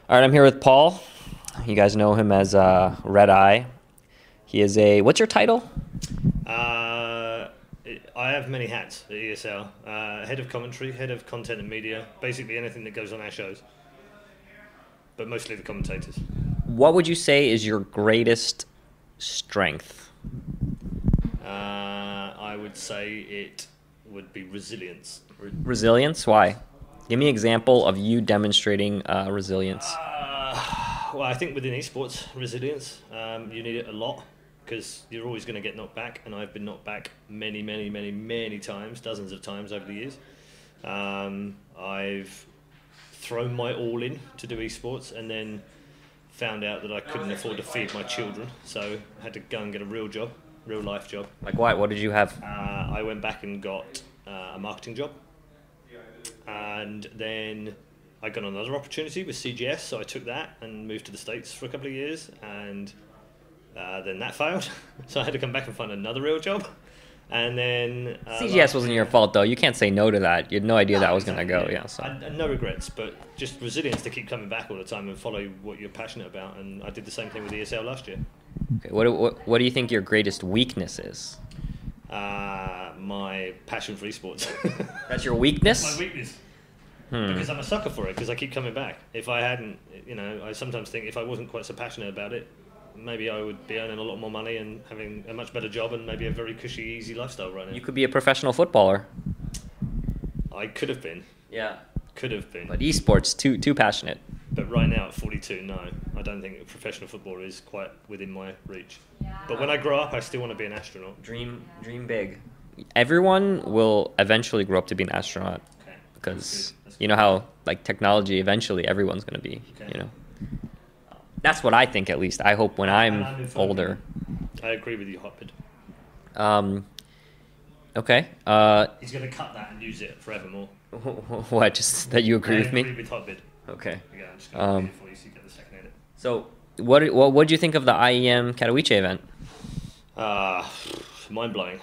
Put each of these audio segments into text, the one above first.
All right, I'm here with Paul. You guys know him as ReDeYe. He is a, what's your title? I have many hats at ESL. Head of commentary, head of content and media, basically anything that goes on our shows. But mostly the commentators. What would you say is your greatest strength? I would say it would be resilience. Resilience? Why? Give me an example of you demonstrating resilience. Well, I think within esports, resilience, you need it a lot because you're always going to get knocked back, and I've been knocked back many times, dozens of times over the years. I've thrown my all in to do esports and then found out that I couldn't afford to feed my children, so I had to go and get a real job, real life job. Like what? What did you have? I went back and got a marketing job, and then I got another opportunity with CGS, so I took that and moved to the States for a couple of years, and then that failed, so I had to come back and find another real job. And then CGS wasn't your fault, though. You can't say no to that. You had no idea that was going to go. Yeah, so. No regrets, but just resilience to keep coming back all the time and follow what you're passionate about. And I did the same thing with ESL last year. Okay, what do you think your greatest weakness is? My passion for esports. That's your weakness? My weakness. Because I'm a sucker for it, because I keep coming back. If I hadn't, I sometimes think if I wasn't quite so passionate about it, maybe I would be earning a lot more money and having a much better job and maybe a very cushy, easy lifestyle right now. You could be a professional footballer. I could have been. Yeah. Could have been. But esports, too passionate. But right now at 42, no. I don't think a professional footballer is quite within my reach. But when I grow up, I still want to be an astronaut. Dream big. Everyone will eventually grow up to be an astronaut. Okay. Because you know how, like, technology, eventually everyone's going to be, That's what I think, at least. I hope when I'm older. I agree with you, Hotbird. Okay. He's going to cut that and use it forevermore. What? Just that you agree with me? I agree with Hotbird. Okay. Yeah, I'm just going to read it for you so you get the second edit. So, what do you think of the IEM Katowice event? Mind-blowing.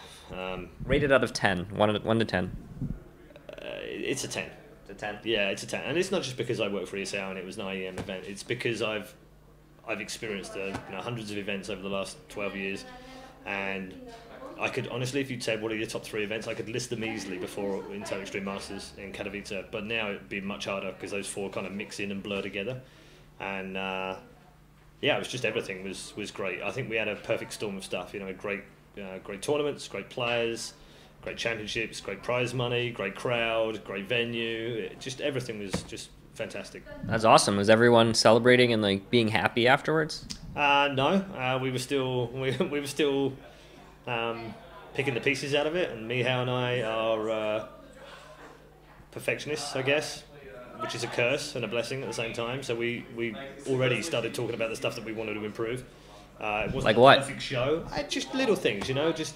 Rated out of 10. 1 to 10. It's a 10. It's a 10? Yeah, it's a 10. And it's not just because I work for ESL and it was an IEM event. It's because I've experienced hundreds of events over the last 12 years, and I could honestly, if you'd said what are your top 3 events, I could list them easily before Intel Extreme Masters in Katowice, but now it'd be much harder because those 4 kind of mix in and blur together. And it was just everything was great. I think we had a perfect storm of stuff, great tournaments, great players, great championships, great prize money, great crowd, great venue. Just everything was just fantastic. That's awesome. Was everyone celebrating and like being happy afterwards? No, we were still picking the pieces out of it, and Mihao and I are perfectionists, I guess, which is a curse and a blessing at the same time. So we already started talking about the stuff that we wanted to improve. It wasn't like a what? Perfect show. Just little things, just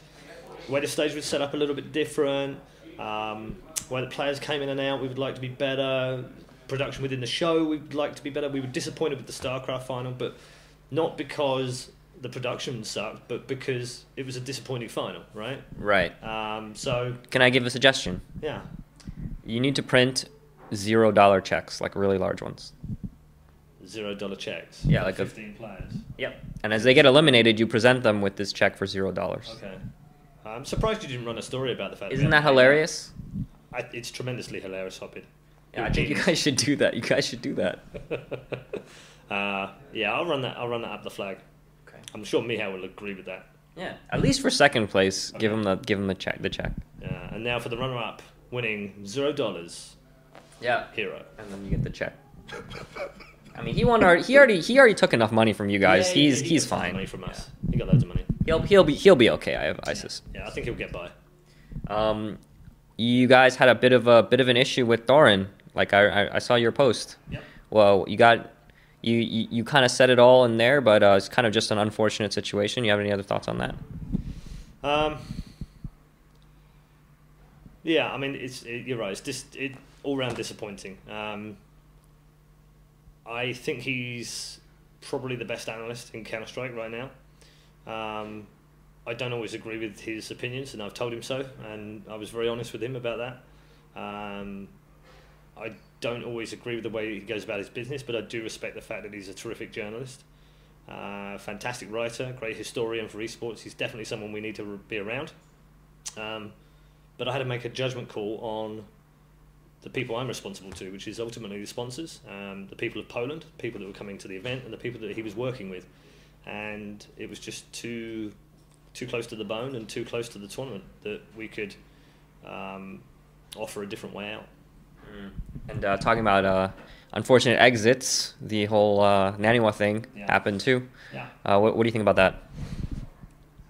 where the stage was set up a little bit different, where the players came in and out. We would like to be better. Production within the show, we'd like to be better. We were disappointed with the StarCraft final, but not because the production sucked, but because it was a disappointing final, right? Right. So can I give a suggestion? Yeah. You need to print $0 checks, like really large ones. $0 checks. Yeah, like 15 players. Yep. And as they get eliminated, you present them with this check for $0. Okay. I'm surprised you didn't run a story about the fact. Isn't that hilarious? It's tremendously hilarious, Hoppid. Yeah, I think you guys should do that. You guys should do that. I'll run that up the flag. Okay. I'm sure Mihao will agree with that. Yeah. At least for second place, okay. Give him the check. Yeah. And now for the runner-up, winning $0. Yeah. Hero. And then you get the check. I mean, he already took enough money from you guys. Yeah, he's fine. Money from us. Yeah. He got loads of money. He'll be okay. I have ISIS. Yeah, I think he'll get by. You guys had a bit of an issue with Thorin. Like I saw your post. Yep. Well, you kind of said it all in there, but it's kind of just an unfortunate situation. You have any other thoughts on that? Yeah, I mean, you're right. It's just all round disappointing. I think he's probably the best analyst in Counter-Strike right now. I don't always agree with his opinions, and I've told him so, and I was very honest with him about that. I don't always agree with the way he goes about his business, but I do respect the fact that he's a terrific journalist, fantastic writer, great historian for esports. He's definitely someone we need to be around. But I had to make a judgment call on the people I'm responsible to, which is ultimately the sponsors, the people of Poland, people that were coming to the event, and the people that he was working with. And it was just too close to the bone and too close to the tournament that we could offer a different way out. And talking about unfortunate exits, the whole Naniwa thing happened too. Yeah. What do you think about that?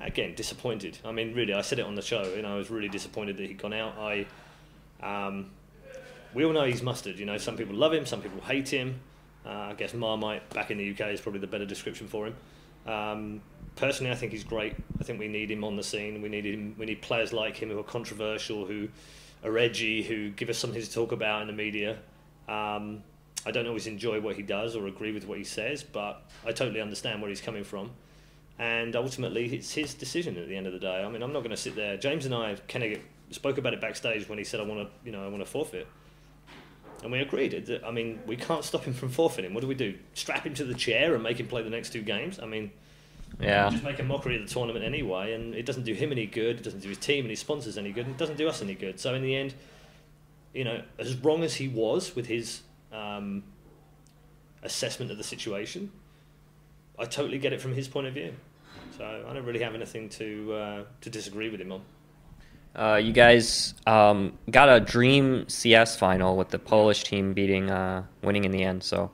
Again, disappointed. I mean, really, I said it on the show, and I was really disappointed that he'd gone out. We all know he's mustard. You know, some people love him, some people hate him. I guess Marmite back in the UK is probably the better description for him. Personally, I think he's great. I think we need him on the scene. We need players like him who are controversial, who are edgy, who give us something to talk about in the media. I don't always enjoy what he does or agree with what he says, but I totally understand where he's coming from. And ultimately, it's his decision at the end of the day. I mean, I'm not going to sit there. James and I spoke about it backstage when he said, I want to forfeit. And we agreed. I mean, we can't stop him from forfeiting. What do? Strap him to the chair and make him play the next 2 games? I mean, just make a mockery of the tournament anyway, and it doesn't do him any good, it doesn't do his team and his sponsors any good, and it doesn't do us any good. So in the end, as wrong as he was with his assessment of the situation, I totally get it from his point of view. So I don't really have anything to disagree with him on. You guys got a dream CS final with the Polish team winning in the end. So,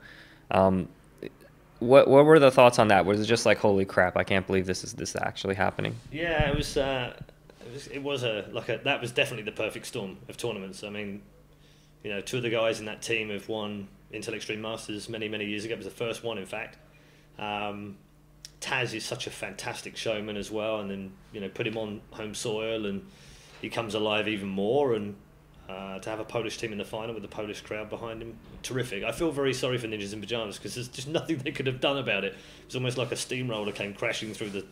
what were the thoughts on that? Was it just like, holy crap, I can't believe this is actually happening? Yeah, it was that was definitely the perfect storm of tournaments. I mean, 2 of the guys in that team have won Intel Extreme Masters many years ago. It was the first one, in fact. Taz is such a fantastic showman as well, and then put him on home soil and he comes alive even more, and to have a Polish team in the final with the Polish crowd behind him, terrific. I feel very sorry for Ninjas in Pyjamas because there's just nothing they could have done about it. It's almost like a steamroller came crashing through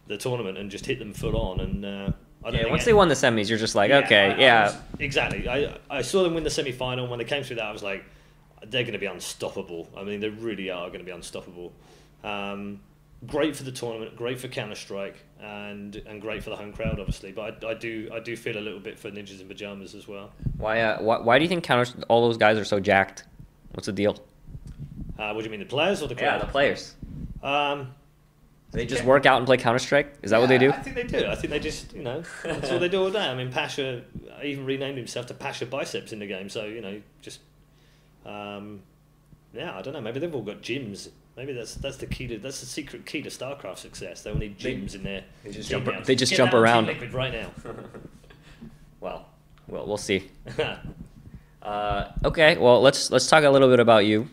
the tournament and just hit them full on. And I don't think once they won the semis, you're just like, exactly. I saw them win the semi-final, and when they came through that, I was like, they're going to be unstoppable. I mean, they really are going to be unstoppable. Great for the tournament, great for Counter-Strike, and great for the home crowd, obviously. But I do feel a little bit for Ninjas in Pyjamas as well. Why do you think all those guys are so jacked? What's the deal? What do you mean, the players or the crowd? Yeah, the players. They just work out and play Counter-Strike? Is that what they do? I think they do. I think they just, that's all they do all day. I mean, Pasha even renamed himself to Pasha Biceps in the game. So, just, I don't know. Maybe they've all got gyms. Maybe that's the key that's the secret key to StarCraft success. They all need gyms in there. They just jump around. Liquid right now. Well, we'll see. Okay, well let's talk a little bit about you.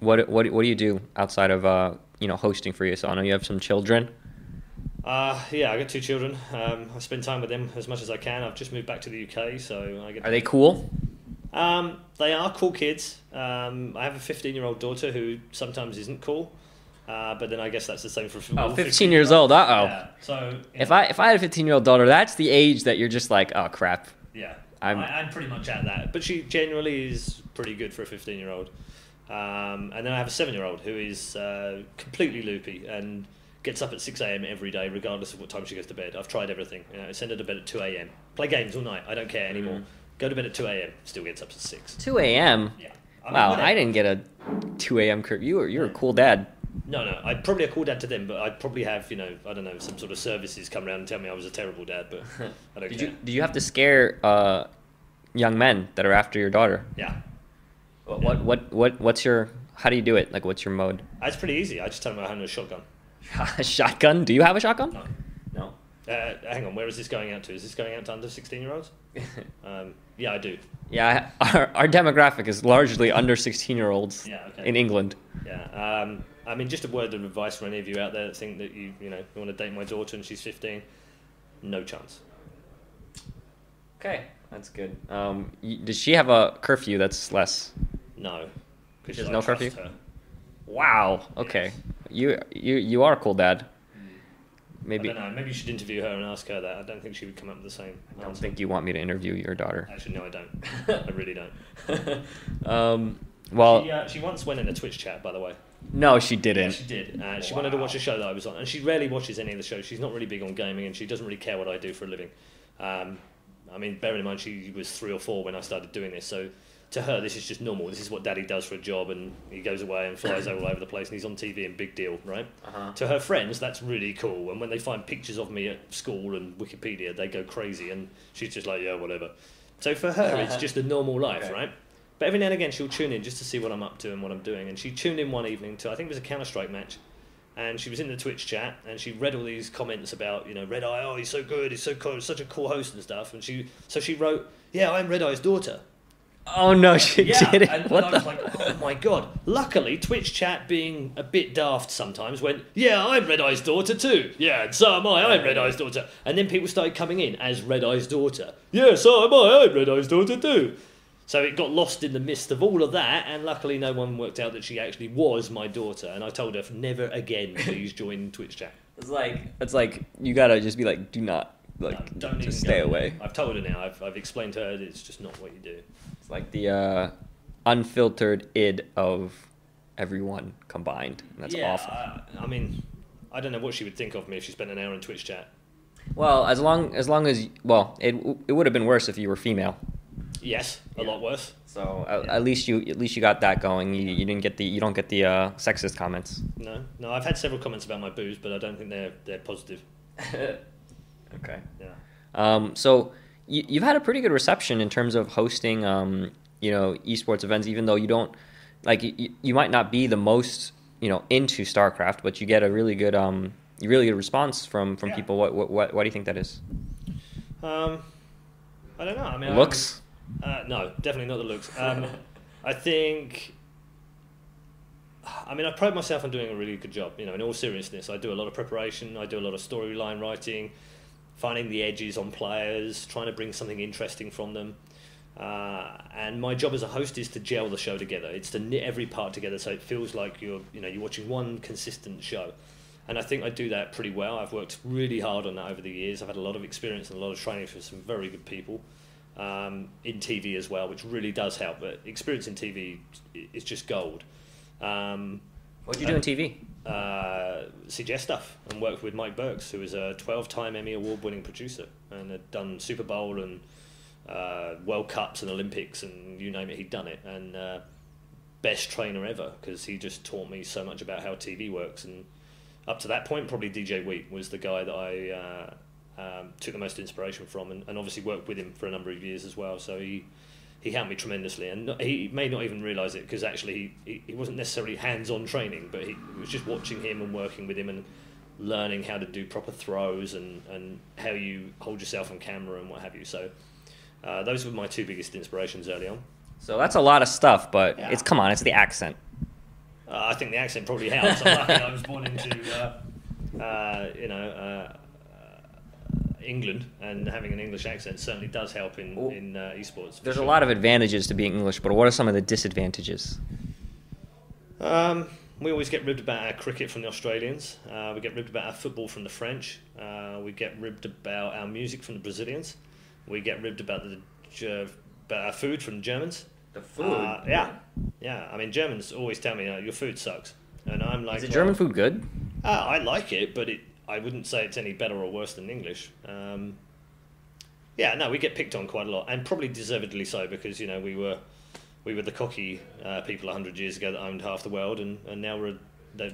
What do you do outside of hosting for you? So I know you have some children. I got 2 children. I spend time with them as much as I can. I've just moved back to the UK, so I get. Are they cool? They are cool kids. I have a 15-year-old daughter who sometimes isn't cool, but then I guess that's the same for 15 years old. Yeah. So if I had a 15-year-old daughter, that's the age that you're just like, oh crap. Yeah, I'm pretty much at that. But she generally is pretty good for a 15-year-old. And then I have a 7-year-old who is completely loopy and gets up at 6 a.m. every day, regardless of what time she goes to bed. I've tried everything. I send her to bed at 2 a.m. Play games all night. I don't care anymore. Go to bed at 2 a.m. Still gets up at 6. 2 a.m. Yeah. Wow, I didn't get a 2 a.m. curfew. You're a cool dad. No, I'm probably a cool dad to them, but I'd probably have I don't know, some sort of services come around and tell me I was a terrible dad. But I don't care. Did you have to scare young men that are after your daughter? Yeah. What's your? How do you do it? Like, what's your mode? It's pretty easy. I just tell them I have a shotgun. A shotgun? Do you have a shotgun? No. Hang on. Where is this going out to? Is this going out to under 16-year-olds? Yeah, I do. Yeah, our demographic is largely under 16-year-olds in England. Yeah. I mean, just a word of advice for any of you out there that think that you want to date my daughter and she's 15. No chance. Okay, that's good. Does she have a curfew that's less? No. There's no curfew? Wow. Okay. You are a cool dad. Maybe. I don't know. Maybe you should interview her and ask her that. I don't think she would come up with the same. I don't think you want me to interview your daughter. Actually, no, I don't. I really don't. Well, she once went in a Twitch chat, by the way. No, she didn't. Yeah, she did. She wanted to watch a show that I was on, and she rarely watches any of the shows. She's not really big on gaming, and she doesn't really care what I do for a living. I mean, bearing in mind she was 3 or 4 when I started doing this, so to her this is just normal. This is what Daddy does for a job, and he goes away and flies all over the place, and he's on TV and big deal, right? To her friends, that's really cool, and when they find pictures of me at school and Wikipedia, they go crazy, and she's just like, yeah, whatever. So for her, it's just a normal life, right? But every now and again, she'll tune in just to see what I'm up to and what I'm doing. And she tuned in one evening to, I think it was a Counter-Strike match, and she was in the Twitch chat, and she read all these comments about, you know, ReDeYe, oh, he's so good, he's so cool, such a cool host and stuff. And she wrote, yeah, I'm ReDeYe's daughter. Oh no, she didn't. And I was like, oh my god. Luckily, Twitch chat, being a bit daft sometimes, went, yeah, I'm ReDeYe's daughter too. Yeah, and so am I. I'm ReDeYe's daughter. And then people started coming in as ReDeYe's daughter. Yeah, so am I. I'm ReDeYe's daughter too. So it got lost in the mist of all of that, and luckily no one worked out that she actually was my daughter. And I told her, never again, please join Twitch chat. It's like you gotta just be like, do not, like, no, don't just stay away. I've told her now. I've explained to her that it's just not what you do. It's like the unfiltered id of everyone combined. That's awful. I mean, I don't know what she would think of me if she spent an hour in Twitch chat. Well, as long as well, it would have been worse if you were female. Yes, a lot worse. So at least you got that going. You don't get the sexist comments. No, I've had several comments about my boobs, but I don't think they're positive. Okay. Yeah. So you've had a pretty good reception in terms of hosting esports events, even though you don't you might not be the most into StarCraft, but you get a really good response from people. What do you think that is? I don't know. I mean, looks. No, definitely not the looks. I think. I mean, I pride myself on doing a really good job. In all seriousness, I do a lot of preparation. I do a lot of storyline writing, finding the edges on players, trying to bring something interesting from them. And my job as a host is to gel the show together. It's to knit every part together so it feels like you're watching one consistent show. And I think I do that pretty well. I've worked really hard on that over the years. I've had a lot of experience and a lot of training from some very good people. In TV as well, which really does help. But experience in TV is just gold. What did you do in TV? CGS stuff, and worked with Mike Burks, who is a 12-time Emmy Award-winning producer and had done Super Bowl and World Cups and Olympics and you name it, he'd done it. And best trainer ever, because he just taught me so much about how TV works. And up to that point, probably DJ Wheat was the guy that I took the most inspiration from, and obviously worked with him for a number of years as well. So he helped me tremendously, and he may not even realise it, because actually he wasn't necessarily hands-on training, but he was just watching him and working with him and learning how to do proper throws and how you hold yourself on camera and what have you. So those were my 2 biggest inspirations early on. So that's a lot of stuff, but it's the accent. I think the accent probably helps. I'm lucky I was born into England, and having an English accent certainly does help in esports. There's a lot of advantages to being English, but what are some of the disadvantages? We always get ribbed about our cricket from the Australians. We get ribbed about our football from the French. We get ribbed about our music from the Brazilians. We get ribbed about our food from the Germans. The food? Yeah. I mean, Germans always tell me, your food sucks. And I'm like... Is German food good? I like it, but I wouldn't say it's any better or worse than English. We get picked on quite a lot, and probably deservedly so, because we were the cocky people 100 years ago that owned half the world, and now we're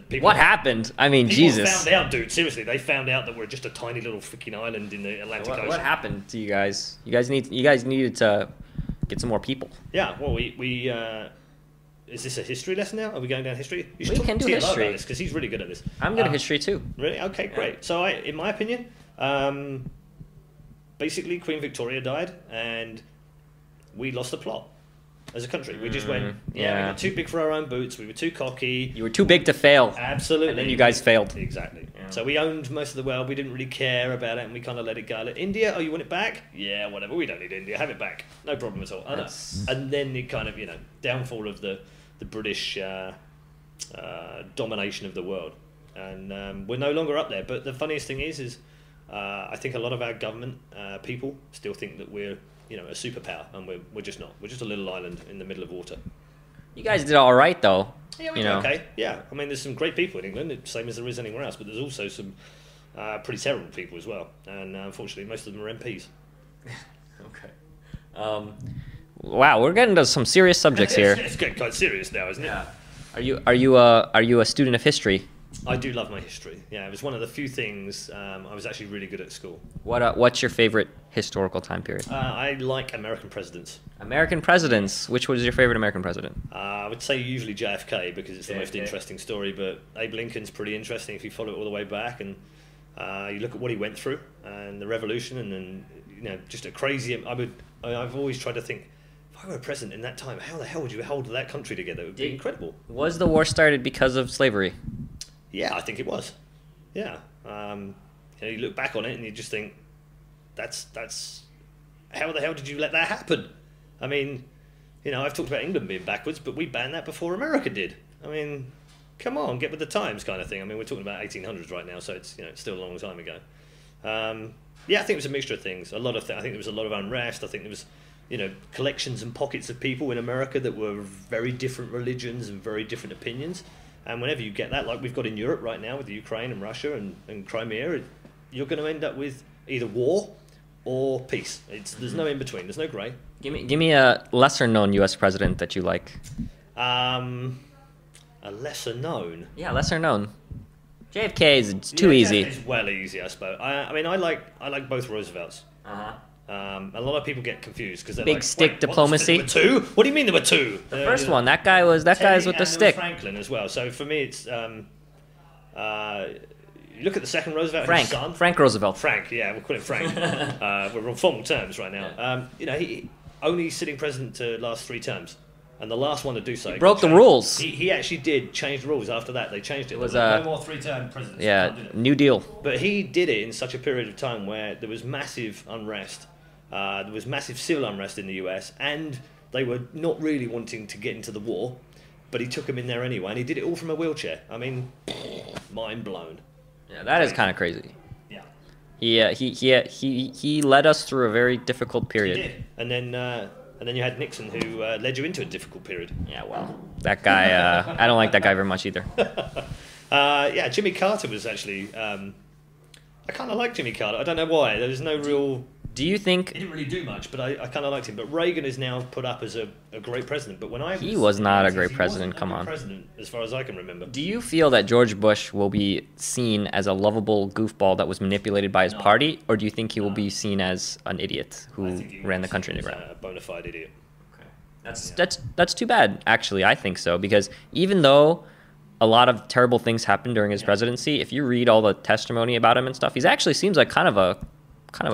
people. What happened? I mean, people Jesus. Found out, dude. Seriously, they found out that we're just a tiny little freaking island in the Atlantic Ocean. What happened to you guys? You guys needed to get some more people. Yeah. Well, we is this a history lesson now? Are we going down history? You should we can do history because he's really good at this. I'm good at history too. Really? Okay, great. Yeah. So, in my opinion, basically Queen Victoria died, and we lost the plot as a country. We just went, we got too big for our own boots. We were too cocky. You were too big to fail. Absolutely. And then you guys failed. Exactly. Yeah. So we owned most of the world. We didn't really care about it, and we kind of let it go. Like, India, you want it back? Yeah, whatever. We don't need India. Have it back. No problem at all. And then it kind of, downfall of the British domination of the world. and we're no longer up there. But the funniest thing is I think a lot of our government people still think that we're a superpower, and we're just not. We're just a little island in the middle of water. You guys did all right, though. Yeah, we did okay. Yeah, I mean, there's some great people in England, same as there is anywhere else, but there's also some pretty terrible people as well, and unfortunately, most of them are MPs. Okay. Wow, we're getting to some serious subjects here. It's getting quite serious now, isn't it? Yeah. Are you a student of history? I do love my history. Yeah, it was one of the few things I was actually really good at school. What's your favorite historical time period? I like American presidents. American presidents. Which was your favorite American president? I would say usually JFK because it's the most interesting story. But Abe Lincoln's pretty interesting if you follow it all the way back and you look at what he went through and the revolution, and then just a crazy. I've always tried to think, if I were president in that time, how the hell would you hold that country together? It would be incredible. Was the war started because of slavery? Yeah, I think it was. Yeah, you look back on it and you just think, that's how the hell did you let that happen? I mean, I've talked about England being backwards, but we banned that before America did. I mean, come on, get with the times, kind of thing. I mean, we're talking about 1800s right now, so it's it's still a long time ago. Yeah, I think it was a mixture of things. I think there was a lot of unrest. I think there was collections and pockets of people in America that were very different religions and very different opinions. And whenever you get that, like we've got in Europe right now with Ukraine and Russia and Crimea, you're going to end up with either war or peace. There's no in between. There's no grey. Give me a lesser known U.S. president that you like. A lesser known. Yeah, lesser known. JFK is too easy. It's well easy, I suppose. I mean, I like both Roosevelts. A lot of people get confused because they're big stick diplomacy. There were two? What do you mean there were two? The first one, that guy's with the stick. Franklin as well. So for me, it's you look at the second Roosevelt. Frank Roosevelt. Frank, yeah, we'll call him Frank. We're on formal terms right now. He only sitting president to last 3 terms. And the last one to do so. He broke the rules. He actually did change the rules after that. They changed it. It was no more 3-term presidents. Yeah, New Deal. But he did it in such a period of time where there was massive unrest. There was massive civil unrest in the US, and they were not really wanting to get into the war. But he took them in there anyway, and he did it all from a wheelchair. I mean, mind blown. Yeah, that is kind of crazy. Yeah. He led us through a very difficult period. He did. And then you had Nixon, who led you into a difficult period. Yeah, well, that guy, I don't like that guy very much either. Jimmy Carter was actually... I kind of like Jimmy Carter. I don't know why. There was no real... Do you think... He didn't really do much, but I kind of liked him. But Reagan is now put up as a great president. But when he was not a great president, come on. President, as far as I can remember. Do you feel that George Bush will be seen as a lovable goofball that was manipulated by his party, or do you think he will be seen as an idiot who ran the country into the ground? A bona fide idiot. Okay. That's too bad, actually. I think so, because even though a lot of terrible things happened during his presidency, if you read all the testimony about him and stuff, he actually seems like kind of a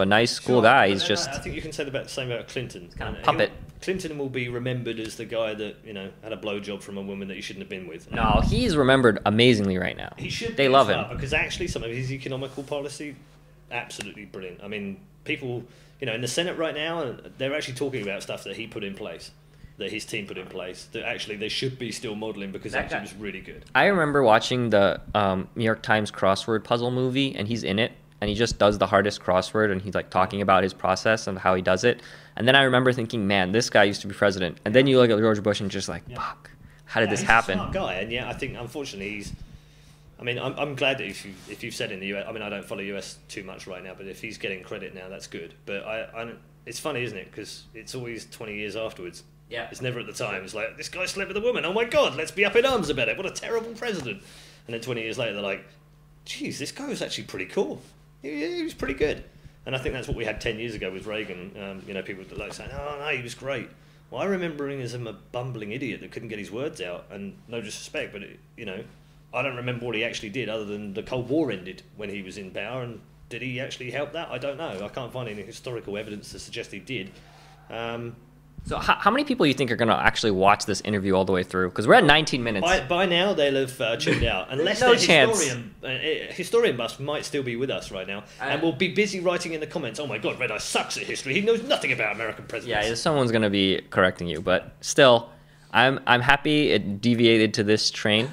nice, cool guy. He's just... I think you can say the same about Clinton. Kind of puppet. Clinton will be remembered as the guy that had a blowjob from a woman that he shouldn't have been with. No, he's remembered amazingly right now. He should. They love him because actually some of his economical policy, absolutely brilliant. I mean, people, in the Senate right now, they're actually talking about stuff that he put in place, that his team put in place, that actually they should be still modelling because actually it was really good. I remember watching the New York Times crossword puzzle movie, and he's in it. And he just does the hardest crossword, and he's like talking about his process and how he does it. And then I remember thinking, man, this guy used to be president. And then you look at George Bush and just like, fuck, how did this happen? He's a smart guy, and I think unfortunately I'm glad that if you've said in the US, I mean, I don't follow US too much right now, but if he's getting credit now, that's good. But it's funny, isn't it? Because it's always 20 years afterwards. Yeah. It's never at the time. It's like, this guy slept with a woman. Oh my God, let's be up in arms about it. What a terrible president. And then 20 years later, they're like, geez, this guy was actually pretty cool. He was pretty good. And I think that's what we had 10 years ago with Reagan. People were like saying, oh, no, he was great. Well, I remember him as a bumbling idiot that couldn't get his words out, and no disrespect, but, I don't remember what he actually did other than the Cold War ended when he was in power, and did he actually help that? I don't know. I can't find any historical evidence to suggest he did. So how many people do you think are going to actually watch this interview all the way through? Because we're at 19 minutes. By now, they'll have tuned out. Unless no chance. Historian Bus might still be with us right now. And will be busy writing in the comments, oh my God, ReDeYe sucks at history. He knows nothing about American presidents. Yeah, someone's going to be correcting you. But still, I'm happy it deviated to this train.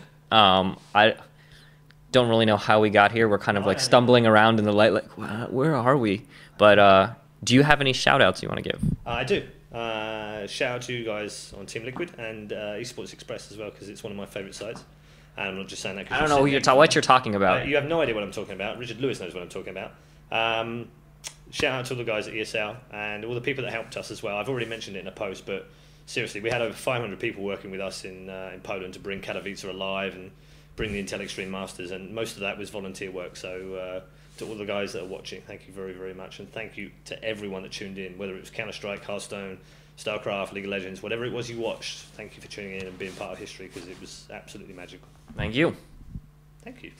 don't really know how we got here. We're kind of like stumbling around in the light, like, where are we? But do you have any shout outs you want to give? I do. Shout out to you guys on Team Liquid and Esports Express as well, because it's one of my favourite sites. And I'm not just saying that because I don't know what you're talking about. You have no idea what I'm talking about. Richard Lewis knows what I'm talking about. Shout out to all the guys at ESL and all the people that helped us as well. I've already mentioned it in a post, but seriously, we had over 500 people working with us in Poland to bring Katowice alive and bring the Intel Extreme Masters, and most of that was volunteer work. So to all the guys that are watching, thank you very, very much, and thank you to everyone that tuned in, whether it was Counter-Strike, Hearthstone, StarCraft, League of Legends, whatever it was you watched. Thank you for tuning in and being part of history, because it was absolutely magical. Thank you. Thank you.